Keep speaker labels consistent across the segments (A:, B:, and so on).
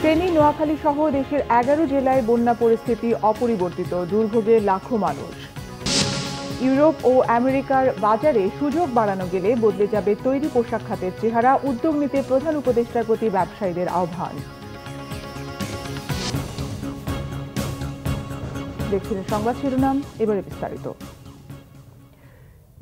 A: ফেনী, নোয়াখালী সহ দেশের 11 জেলায় বন্যা পরিস্থিতি অপরিবর্তিত, দুর্ভোগে লাখো মানুষ। ইউরোপ ও আমেরিকার বাজারে সুযোগ বাড়ানো গেলে বদলে যাবে তৈরি পোশাক খাতের চেহারা, উদ্যোগ নিতে প্রধান উপদেষ্টার প্রতি ব্যবসায়ীদের আহ্বান। দেখছিলেন সংবাদ শিরোনাম, এবারে বিস্তারিত।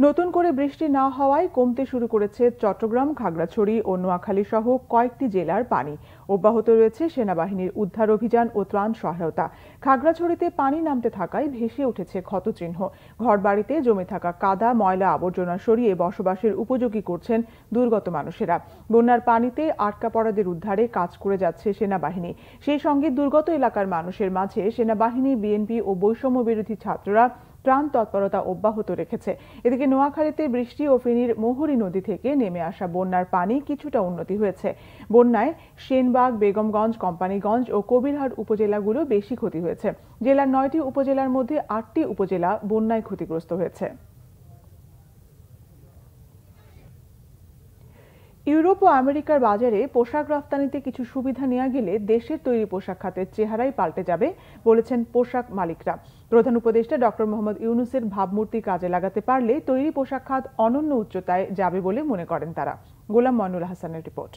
A: নতুন করে বৃষ্টি না হওয়ায় কমতে শুরু করেছে চট্টগ্রাম, খাগড়াছড়ি ও নোয়াখালী সহ কয়েকটি জেলার পানি। অব্যাহত রয়েছে সেনাবাহিনীর উদ্ধার অভিযান ও ত্রাণ সহায়তা। খাগড়াছড়িতে পানি নামতে থাকায় ভেসে উঠেছে ক্ষতচিহ্ন। ঘরবাড়িতে জমে থাকা কাদা, ময়লা আবর্জনা সরিয়ে বসবাসের উপযোগী করছেন দুর্গত মানুষেরা। বন্যার পানিতে আটকা পড়াদের উদ্ধারে কাজ করে যাচ্ছে সেনাবাহিনী। সেই সঙ্গে দুর্গত এলাকার মানুষের মাঝে সেনাবাহিনী, বিএনপি ও বৈষম্য বিরোধী ছাত্ররা ত্রাণ তৎপরতা অব্যাহত রেখেছে। এদিকে নোয়াখালীতে বৃষ্টি ও ফেনীর মুহুরী নদী থেকে নেমে আসা বন্যার পানি কিছুটা উন্নতি হয়েছে। বন্যায় সেনবাগ, বেগমগঞ্জ, কোম্পানীগঞ্জ ও কবিরহাট উপজেলাগুলো বেশি ক্ষতি হয়েছে। জেলার 9টি উপজেলার মধ্যে 8টি উপজেলা বন্যায় ক্ষতিগ্রস্ত হয়েছে। ইউরোপ ও আমেরিকার বাজারে পোশাক রফতানিতে কিছু সুবিধা নেওয়া গেলে দেশের তৈরি পোশাক খাতের চেহারাই পাল্টে যাবে বলেছেন পোশাক মালিকরা। প্রধান উপদেষ্টা ডক্টর মোহাম্মদ ইউনূসের ভাবমূর্তি কাজে লাগাতে পারলে তৈরি পোশাক খাত অনন্য উচ্চতায় যাবে বলে মনে করেন তারা। গোলাম মইনুল হাসানের রিপোর্ট।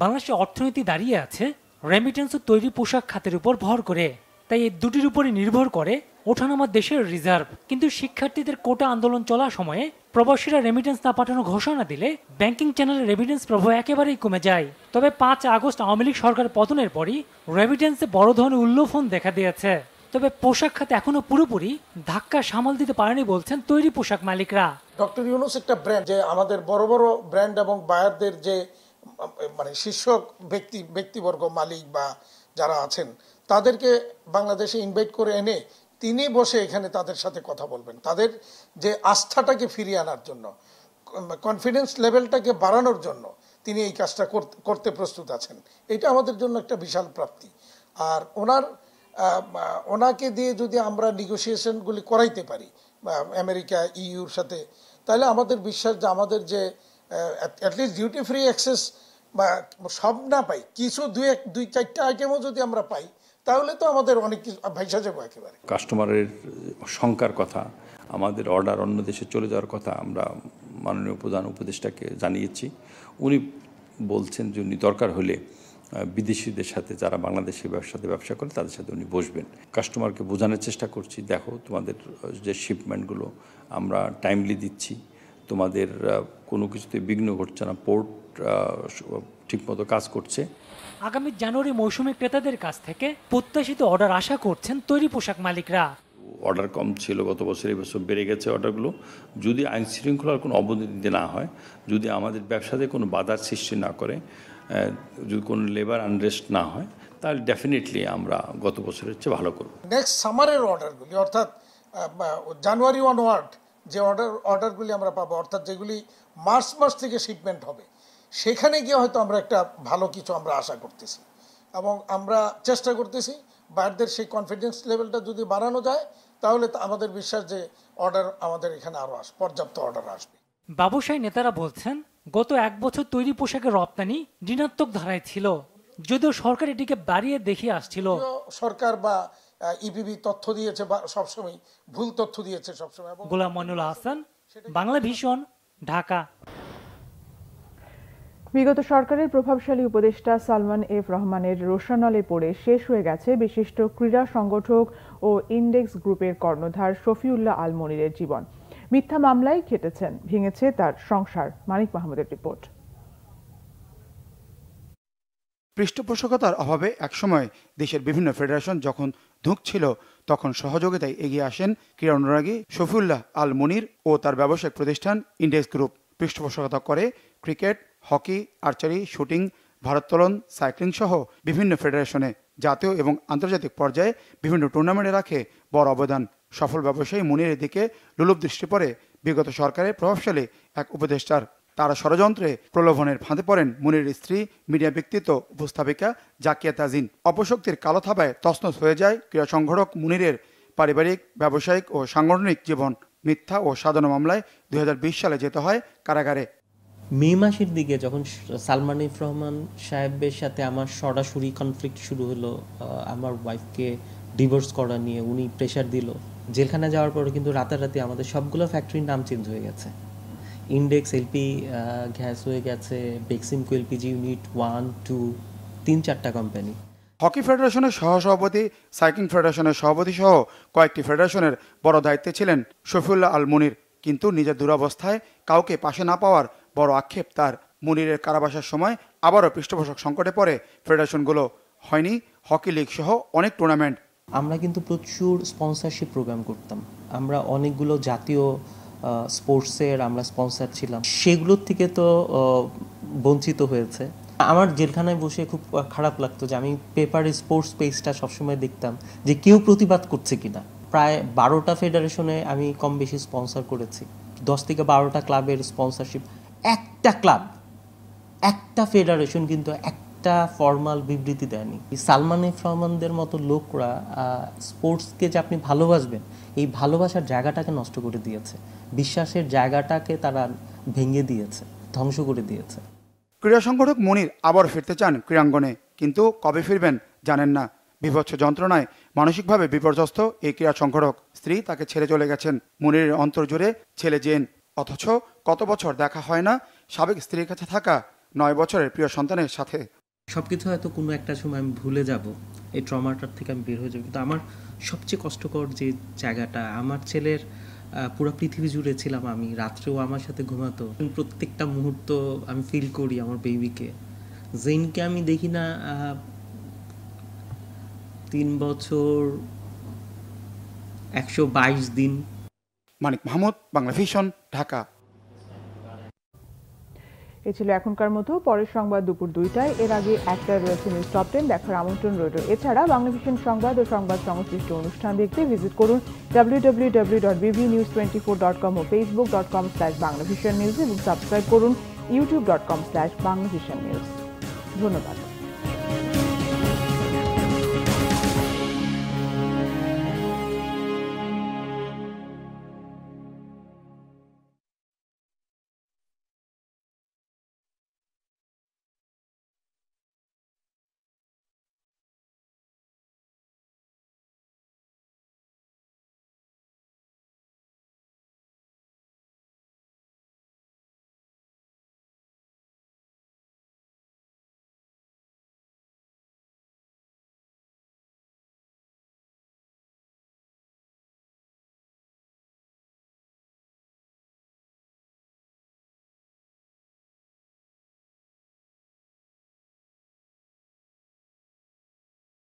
B: বাংলাদেশের অর্থনীতি দাঁড়িয়ে আছে রেমিটেন্স ও তৈরি পোশাক খাতের উপর ভর করে। তাই এই দুটির উপরে নির্ভর করে ওঠানামা দেশের রিজার্ভ। কিন্তু শিক্ষার্থীদের কোটা আন্দোলন চলার সময়ে প্রবাসীরা রেমিটেন্স না পাঠানোর ঘোষণা দিলে ব্যাংকিং চ্যানেলের রেমিটেন্স প্রবাহ একেবারেই কমে যায়। তবে 5 আগস্ট আওয়ামী লীগ সরকার পতনের পরই রেমিটেন্সে বড় ধরনের উল্লফন দেখা দিয়েছে। তবে পোশাক খাতে এখনো পুরোপুরি ধাক্কা সামাল দিতে পারেনি বলছেন তৈরি পোশাক মালিকরা।
C: ডক্টর ইউনূস একটা ব্র্যান্ড, যে আমাদের বড় বড় ব্র্যান্ড এবং বায়ারদের যে মানে শীর্ষ ব্যক্তিবর্গ, মালিক বা যারা আছেন, তাদেরকে বাংলাদেশে ইনভাইট করে এনে তিনি বসে এখানে তাদের সাথে কথা বলবেন, তাদের যে আস্থাটাকে ফিরিয়ে আনার জন্য, কনফিডেন্স লেভেলটাকে বাড়ানোর জন্য তিনি এই কাজটা করতে প্রস্তুত আছেন। এটা আমাদের জন্য একটা বিশাল প্রাপ্তি। আর ওনাকে দিয়ে যদি আমরা নেগোসিয়েশনগুলি করাইতে পারি আমেরিকা, ইউর সাথে, তাহলে আমাদের বিশ্বাস যে আমাদের যে অ্যাটলিস্ট ডিউটি ফ্রি অ্যাক্সেস বা সব না পাই, কিছু 2-4টা আইটেমও যদি আমরা পাই, তাহলে তো আমাদের অনেক কিছু ভাইসা যাবো একেবারে।
D: কাস্টমারের শঙ্কার কথা, আমাদের অর্ডার অন্য দেশে চলে যাওয়ার কথা আমরা মাননীয় প্রধান উপদেষ্টাকে জানিয়েছি। উনি বলছেন যে উনি দরকার হলে বিদেশিদের সাথে, যারা বাংলাদেশের ব্যবসা করে, তাদের সাথে উনি বসবেন। কাস্টমারকে বোঝানোর চেষ্টা করছি, দেখো তোমাদের যে শিপমেন্টগুলো আমরা টাইমলি দিচ্ছি, তোমাদের কোনো কিছুতে বিঘ্ন ঘটছে না, পোর্ট ঠিকমতো কাজ করছে।
B: আগামী জানুয়ারি মৌসুমে ক্রেতাদের কাছ থেকে প্রত্যাশিত অর্ডার আশা করছেন তৈরি পোশাক মালিকরা।
D: অর্ডার কম ছিল গত বছর, এই বছর বেড়ে গেছে অর্ডারগুলো। যদি আইন শৃঙ্খলার কোনো অবনতি না হয়, যদি আমাদের ব্যবসাতে কোনো বাধার সৃষ্টি না করে, যদি কোনো লেবার আনরেস্ট না হয়, তাহলে ডেফিনেটলি আমরা গত বছরের চেয়ে ভালো করব।
C: নেক্সট সামারের অর্ডারগুলি, অর্থাৎ জানুয়ারি অনওয়ার্ড যে অর্ডারগুলি আমরা পাবো, অর্থাৎ যেগুলি মার্চ মাস থেকে শিপমেন্ট হবে, সেখানে গিয়ে হয়তো আমরা একটা ভালো কিছু আমরা আশা করতেছি এবং আমরা চেষ্টা করতেছি বায়ারদের সেই কনফিডেন্স লেভেলটা যদি বাড়ানো যায়, তাহলে আমাদের বিশ্বাস যে অর্ডার আমাদের এখানে আরও পর্যাপ্ত অর্ডার আসবে।
B: ব্যবসায়ী নেতারা বলছেন গত 1 বছর তৈরি পোশাকের রপ্তানি ঋণাত্মক ধারায় ছিল, যদিও সরকার এটিকে বাড়িয়ে দেখিয়ে আসছিল।
C: সরকার বা ইপিবি তথ্য দিয়েছে, বা সবসময় ভুল তথ্য দিয়েছে সবসময়।
B: গোলাম মইনুল হাসান, বাংলা ভিশন, ঢাকা।
A: বিগত সরকারের প্রভাবশালী উপদেষ্টা সালমান এফ রহমানের রোষানলে পড়ে শেষ হয়ে গেছে বিশিষ্ট ক্রীড়া সংগঠক ও ইন্ডেক্স গ্রুপের কর্ণধার শফিউল্লাহ আল মনিরের জীবন। মিথ্যা মামলায় খেটেছেন, ভেঙেছে তার সংসার। মানিক মাহমুদের রিপোর্ট।
E: পৃষ্ঠপোষকতার অভাবে একসময় দেশের বিভিন্ন ফেডারেশন যখন ধুঁকছিল, তখন সহযোগিতায় এগিয়ে আসেন ক্রীড়া অনুরাগী শফিউল্লাহ আল মনির ও তার ব্যবসায়িক প্রতিষ্ঠান ইন্ডেক্স গ্রুপ। পৃষ্ঠপোষকতা করে ক্রিকেট, হকি, আর্চারি, শুটিং, ভারোত্তোলন, সাইক্লিং সহ বিভিন্ন ফেডারেশনে, জাতীয় এবং আন্তর্জাতিক পর্যায়ে বিভিন্ন টুর্নামেন্টে রাখে বড় অবদান। সফল ব্যবসায়ী মনিরের দিকে লোলুপ দৃষ্টি পড়ে বিগত সরকারের প্রভাবশালী এক উপদেষ্টার। তারা ষড়যন্ত্রে প্রলোভনের ফাঁদে পড়েন মনিরের স্ত্রী, মিডিয়া ব্যক্তিত্ব, উপস্থাপিকা জাকিয়া তাজিন। অপশক্তির কালো থাবায় তছনছ হয়ে যায় ক্রীড়া সংগঠক মনিরের পারিবারিক, ব্যবসায়িক ও সাংগঠনিক জীবন। মিথ্যা ও সাজানো মামলায় 2020 সালে যেতে হয় কারাগারে।
F: মে মাসের দিকে যখন সালমান এফ রহমান সাহেবের সাথে আমার সরাসরি কনফ্লিক্ট শুরু হলো, আমার ওয়াইফকে ডিভোর্স করা নিয়ে উনি প্রেশার দিল, জেলখানা যাওয়ার পরে কিন্তু রাতারাতি আমাদের সবগুলো ফ্যাক্টরির নাম চেঞ্জ হয়ে গেছে। ইন্ডেক্স এলপি গ্যাস হয়ে গেছে, বেক্সিমকো এলপিজি ইউনিট 1, 2, 3-4টা কোম্পানি।
E: হকি ফেডারেশনের সহসভাপতি, সাইক্লিং ফেডারেশনের সভাপতি সহ কয়েকটি ফেডারেশনের বড় দায়িত্বে ছিলেন শফিউল্লাহ আল মুনির, কিন্তু নিজের দুরবস্থায় কাউকে পাশে না পাওয়ার বড় আক্ষেপ তার। মুনিরের কারাবাসের সময় আবারও পৃষ্ঠপোষক সংকটে পড়ে ফেডারেশনগুলো, হয়নি হকি লিগ সহ অনেক টুর্নামেন্ট।
F: আমরা কিন্তু প্রচুর স্পন্সরশিপ প্রোগ্রাম করতাম, আমরা অনেকগুলো জাতীয় স্পোর্টসের আমরা স্পন্সর ছিলাম, সেগুলোর থেকে তো বঞ্চিত হয়েছে। আমার জেলখানায় বসে খুব খারাপ লাগতো যে আমি পেপারে স্পোর্টস পেজটা সবসময় দেখতাম যে কেউ প্রতিবাদ করছে কিনা। প্রায় 12টা ফেডারেশনে আমি কম বেশি স্পন্সর করেছি, 10 থেকে 12টা ক্লাবের স্পন্সরশিপ। একটা ক্লাব, একটা ফেডারেশন কিন্তু একটা ফর্মাল বিবৃতি দেয়নি। সালমান এফ রহমানদের মতো লোকরা স্পোর্টসকে যে আপনি ভালোবাসবেন, এই ভালোবাসার জায়গাটাকে নষ্ট করে দিয়েছে, বিশ্বাসের জায়গাটাকে তারা ভেঙে দিয়েছে, ধ্বংস করে দিয়েছে।
E: ক্রীড়া সংগঠক মুনির আবার ফিরতে চান ক্রীড়াঙ্গনে, কিন্তু কবে ফিরবেন জানেন না। বিভৎস যন্ত্রণায় মানসিকভাবে বিপর্যস্ত এই ক্রীড়া সংগঠক। স্ত্রী তাকে ছেড়ে চলে গেছেন, মুনিরের অন্তর জুড়ে ছেলে জেন। অথচ কত বছর দেখা হয় না সাবেক স্ত্রীর কাছে থাকা 9 বছরের প্রিয় সন্তানের সাথে।
F: সবকিছু হয়তো কোনো একটা সময় আমি ভুলে যাব, এই ট্রমাটার থেকে আমি বের হয়ে যাব, কিন্তু আমার সবচেয়ে কষ্টকর যে জায়গাটা, আমার ছেলের পুরো পৃথিবী জুড়ে ছিলাম আমি, রাত্রেও আমার সাথে ঘুমাতো, প্রত্যেকটা মুহূর্ত আমি ফিল করি আমার বেবিকে। জেনকে আমি দেখি না 3 বছর 122 দিন।
E: মানিক মাহমুদ, বাংলা ভিশন, ঢাকা।
A: এ ছিল এখনকার মতো। পরের সংবাদ দুপুর 2টায়। এর আগে একটায় রয়েছে নিউজ টপ 10 দেখার আমন্ত্রণ রইল। এছাড়া বাংলা ভিশন সংবাদ ও সংবাদ সংশ্লিষ্ট অনুষ্ঠান দেখতে ভিজিট করুন www.bbnews24.com ও facebook.com/banglavisionnews এবং সাবস্ক্রাইব করুন youtube.com/banglavisionnews। ধন্যবাদ।